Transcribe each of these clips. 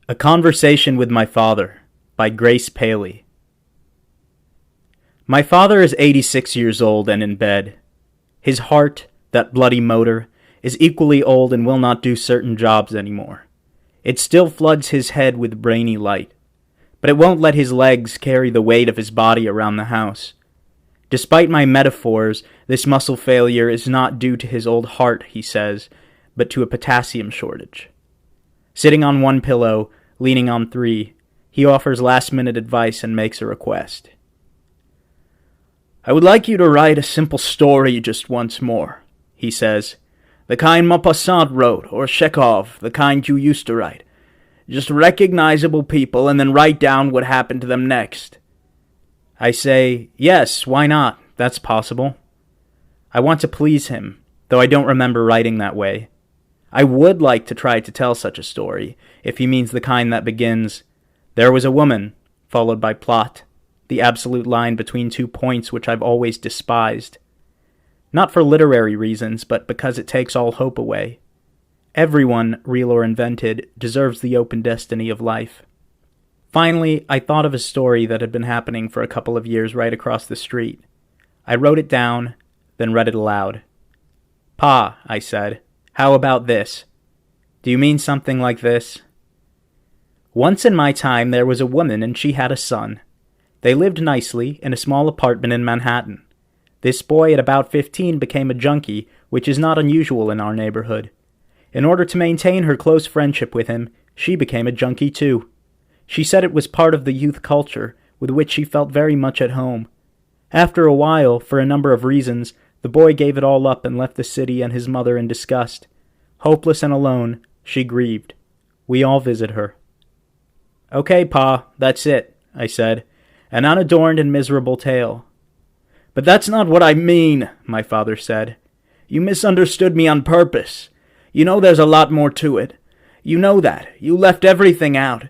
A Conversation with My Father by Grace Paley. My father is 86 years old and in bed. His heart, that bloody motor, is equally old and will not do certain jobs anymore. It still floods his head with brainy light, but it won't let his legs carry the weight of his body around the house. Despite my metaphors, this muscle failure is not due to his old heart, he says, but to a potassium shortage. Sitting on one pillow, leaning on three, he offers last-minute advice and makes a request. "I would like you to write a simple story just once more," he says. "The kind Maupassant wrote, or Chekhov, the kind you used to write. Just recognizable people, and then write down what happened to them next." I say, "Yes, why not? That's possible." I want to please him, though I don't remember writing that way. I would like to try to tell such a story, if he means the kind that begins, "There was a woman," followed by plot, the absolute line between 2 points which I've always despised. Not for literary reasons, but because it takes all hope away. Everyone, real or invented, deserves the open destiny of life. Finally, I thought of a story that had been happening for a couple of years right across the street. I wrote it down, then read it aloud. "Pa," I said, "how about this? Do you mean something like this? Once in my time there was a woman and she had a son. They lived nicely in a small apartment in Manhattan. This boy at about 15 became a junkie, which is not unusual in our neighborhood. In order to maintain her close friendship with him, she became a junkie too. She said it was part of the youth culture, with which she felt very much at home. After a while, for a number of reasons, the boy gave it all up and left the city and his mother in disgust. Hopeless and alone, she grieved. We all visit her." "Okay, Pa, that's it," I said. "An unadorned and miserable tale." "But that's not what I mean," my father said. "You misunderstood me on purpose. You know there's a lot more to it. You know that. You left everything out.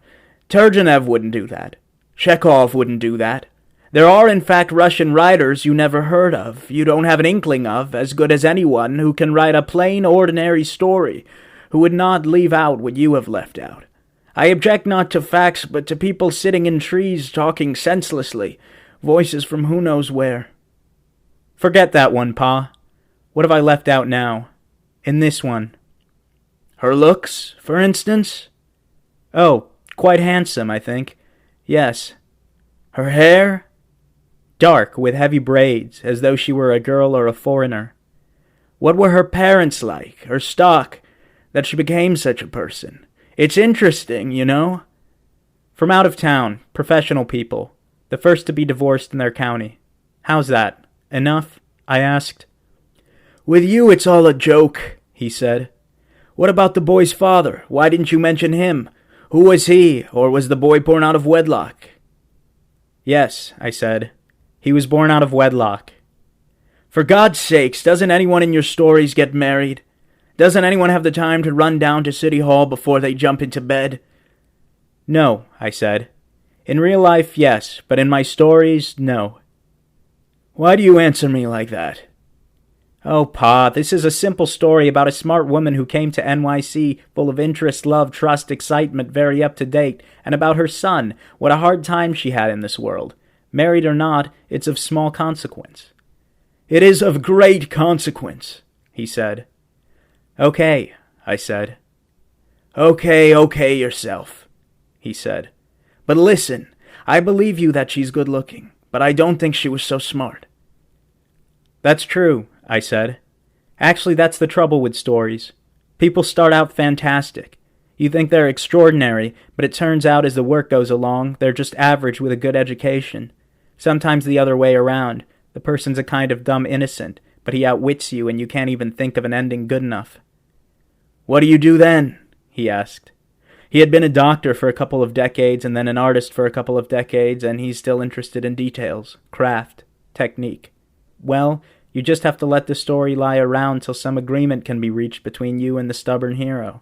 Turgenev wouldn't do that. Chekhov wouldn't do that. There are, in fact, Russian writers you never heard of, you don't have an inkling of, as good as anyone, who can write a plain, ordinary story, who would not leave out what you have left out. I object not to facts, but to people sitting in trees talking senselessly, voices from who knows where." "Forget that one, Pa. What have I left out now? In this one?" "Her looks, for instance?" "Oh, quite handsome, I think. Yes." "Her hair?" "Dark, with heavy braids, as though she were a girl or a foreigner." "What were her parents like, her stock, that she became such a person? It's interesting, you know." "From out of town, professional people, the first to be divorced in their county. How's that? Enough?" I asked. "With you it's all a joke," he said. "What about the boy's father? Why didn't you mention him? Who was he, or was the boy born out of wedlock?" "Yes," I said. "He was born out of wedlock." "For God's sakes, doesn't anyone in your stories get married? Doesn't anyone have the time to run down to City Hall before they jump into bed?" "No," I said. "In real life, yes, but in my stories, no." "Why do you answer me like that?" "Oh, Pa, this is a simple story about a smart woman who came to NYC full of interest, love, trust, excitement, very up-to-date, and about her son, what a hard time she had in this world. Married or not, it's of small consequence." "It is of great consequence," he said. "Okay," I said. Okay yourself," he said. "But listen, I believe you that she's good-looking, but I don't think she was so smart." "That's true," I said. "Actually, that's the trouble with stories. People start out fantastic. You think they're extraordinary, but it turns out as the work goes along, they're just average with a good education. Sometimes the other way around. The person's a kind of dumb innocent, but he outwits you and you can't even think of an ending good enough." "What do you do then?" he asked. He had been a doctor for a couple of decades and then an artist for a couple of decades, and he's still interested in details, craft, technique. "Well, you just have to let the story lie around till some agreement can be reached between you and the stubborn hero."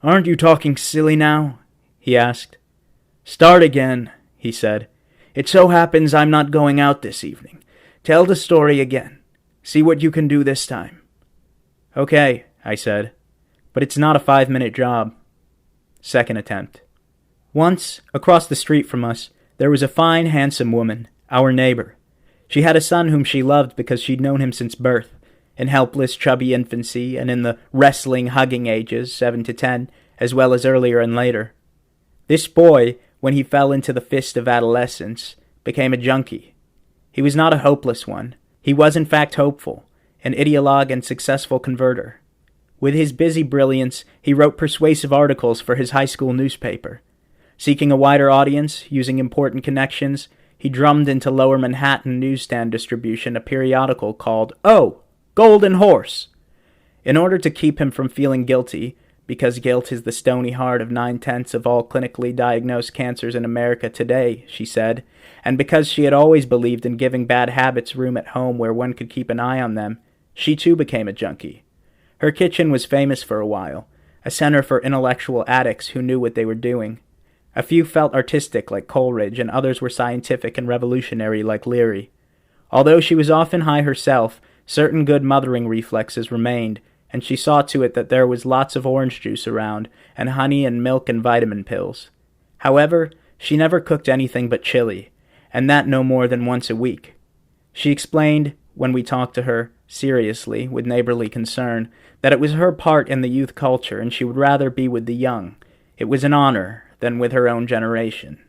"Aren't you talking silly now?" he asked. "Start again," he said. "It so happens I'm not going out this evening. Tell the story again. See what you can do this time." "Okay," I said, "but it's not a 5-minute job." Second attempt. Once, across the street from us, there was a fine, handsome woman, our neighbor. She had a son whom she loved because she'd known him since birth, in helpless, chubby infancy, and in the wrestling, hugging ages, 7 to 10, as well as earlier and later. This boy, when he fell into the fist of adolescence, became a junkie. He was not a hopeless one. He was in fact hopeful, an ideologue and successful converter. With his busy brilliance, he wrote persuasive articles for his high school newspaper. Seeking a wider audience, using important connections, he drummed into lower Manhattan newsstand distribution a periodical called, Oh, Golden Horse! In order to keep him from feeling guilty, because guilt is the stony heart of 9/10 of all clinically diagnosed cancers in America today, she said, and because she had always believed in giving bad habits room at home where one could keep an eye on them, she too became a junkie. Her kitchen was famous for a while, a center for intellectual addicts who knew what they were doing. A few felt artistic like Coleridge, and others were scientific and revolutionary like Leary. Although she was often high herself, certain good mothering reflexes remained, and she saw to it that there was lots of orange juice around, and honey and milk and vitamin pills. However, she never cooked anything but chili, and that no more than once a week. She explained, when we talked to her, seriously, with neighborly concern, that it was her part in the youth culture and she would rather be with the young. It was an honor than with her own generation.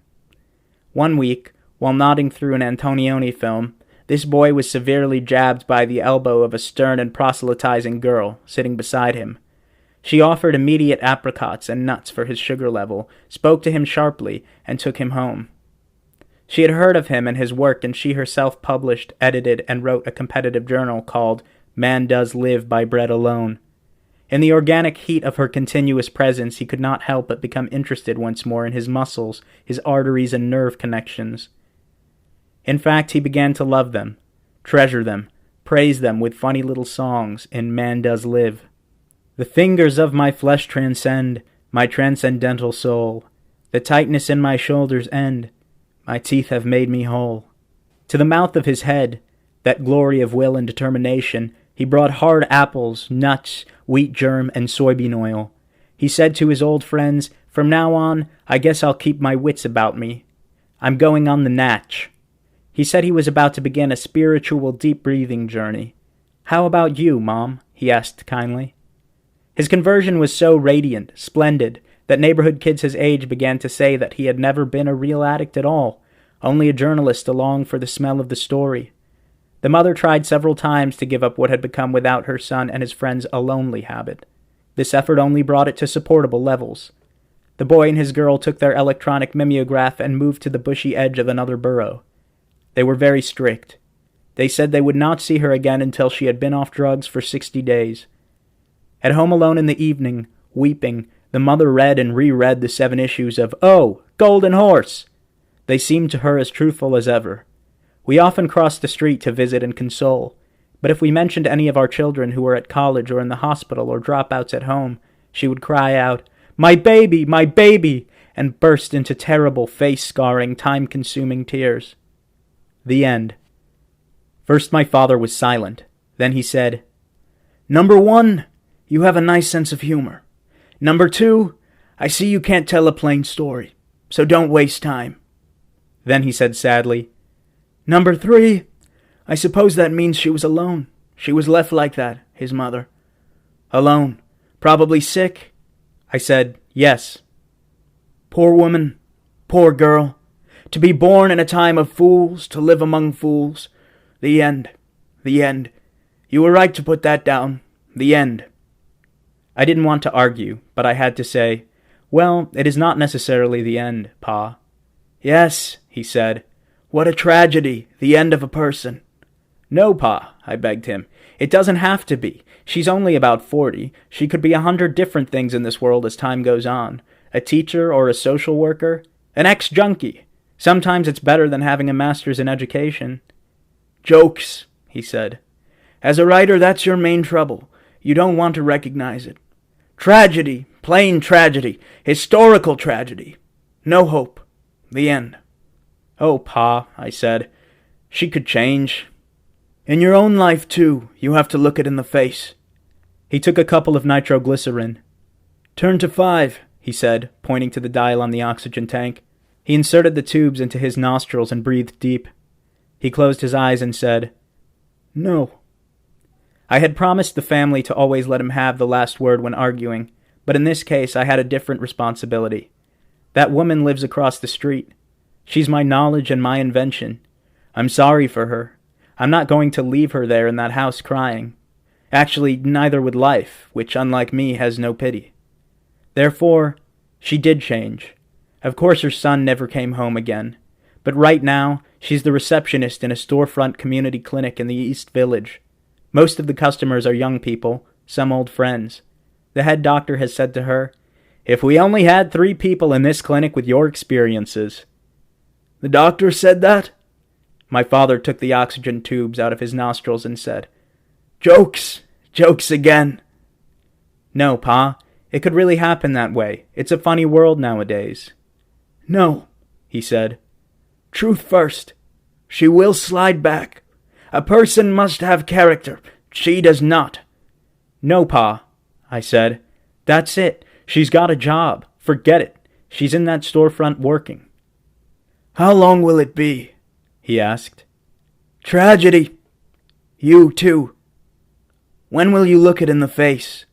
One week, while nodding through an Antonioni film, this boy was severely jabbed by the elbow of a stern and proselytizing girl sitting beside him. She offered immediate apricots and nuts for his sugar level, spoke to him sharply, and took him home. She had heard of him and his work, and she herself published, edited, and wrote a competitive journal called Man Does Live by Bread Alone. In the organic heat of her continuous presence, he could not help but become interested once more in his muscles, his arteries and nerve connections. In fact, he began to love them, treasure them, praise them with funny little songs in Man Does Live. The fingers of my flesh transcend my transcendental soul. The tightness in my shoulders end. My teeth have made me whole. To the mouth of his head, that glory of will and determination, he brought hard apples, nuts, wheat germ, and soybean oil. He said to his old friends, From now on, I guess I'll keep my wits about me. I'm going on the natch. He said he was about to begin a spiritual deep-breathing journey. How about you, Mom? He asked kindly. His conversion was so radiant, splendid, that neighborhood kids his age began to say that he had never been a real addict at all, only a journalist along for the smell of the story. The mother tried several times to give up what had become without her son and his friends a lonely habit. This effort only brought it to supportable levels. The boy and his girl took their electronic mimeograph and moved to the bushy edge of another borough. They were very strict. They said they would not see her again until she had been off drugs for 60 days. At home alone in the evening, weeping, the mother read and reread the 7 issues of Oh, Golden Horse! They seemed to her as truthful as ever. We often crossed the street to visit and console, but if we mentioned any of our children who were at college or in the hospital or dropouts at home, she would cry out, My baby! My baby! And burst into terrible, face-scarring, time-consuming tears. The end. First my father was silent. Then he said, Number 1, you have a nice sense of humor. Number 2, I see you can't tell a plain story, so don't waste time. Then he said sadly, Number 3, I suppose that means she was alone. She was left like that, his mother. Alone. Probably sick. I said, Yes. Poor woman. Poor girl. To be born in a time of fools, to live among fools. The end. The end. You were right to put that down. The end. I didn't want to argue, but I had to say, Well, it is not necessarily the end, Pa. Yes, he said. What a tragedy, the end of a person. No, Pa, I begged him. It doesn't have to be. She's only about 40. She could be 100 different things in this world as time goes on. A teacher or a social worker. An ex-junkie. Sometimes it's better than having a master's in education. Jokes, he said. As a writer, that's your main trouble. You don't want to recognize it. Tragedy, plain tragedy, historical tragedy. No hope. The end. Oh, Pa, I said. She could change. In your own life, too, you have to look it in the face. He took a couple of nitroglycerin. Turn to 5, he said, pointing to the dial on the oxygen tank. He inserted the tubes into his nostrils and breathed deep. He closed his eyes and said, "No." I had promised the family to always let him have the last word when arguing, but in this case I had a different responsibility. That woman lives across the street. She's my knowledge and my invention. I'm sorry for her. I'm not going to leave her there in that house crying. Actually, neither would life, which, unlike me, has no pity. Therefore, she did change. Of course her son never came home again, but right now, she's the receptionist in a storefront community clinic in the East Village. Most of the customers are young people, some old friends. The head doctor has said to her, "If we only had 3 people in this clinic with your experiences." "The doctor said that?" My father took the oxygen tubes out of his nostrils and said, "Jokes! Jokes again." "No, Pa. It could really happen that way. It's a funny world nowadays." "No," he said. "Truth first. She will slide back. A person must have character. She does not." "No, Pa," I said. "That's it. She's got a job. Forget it. She's in that storefront working." "How long will it be?" he asked. "Tragedy. You, too. When will you look it in the face?"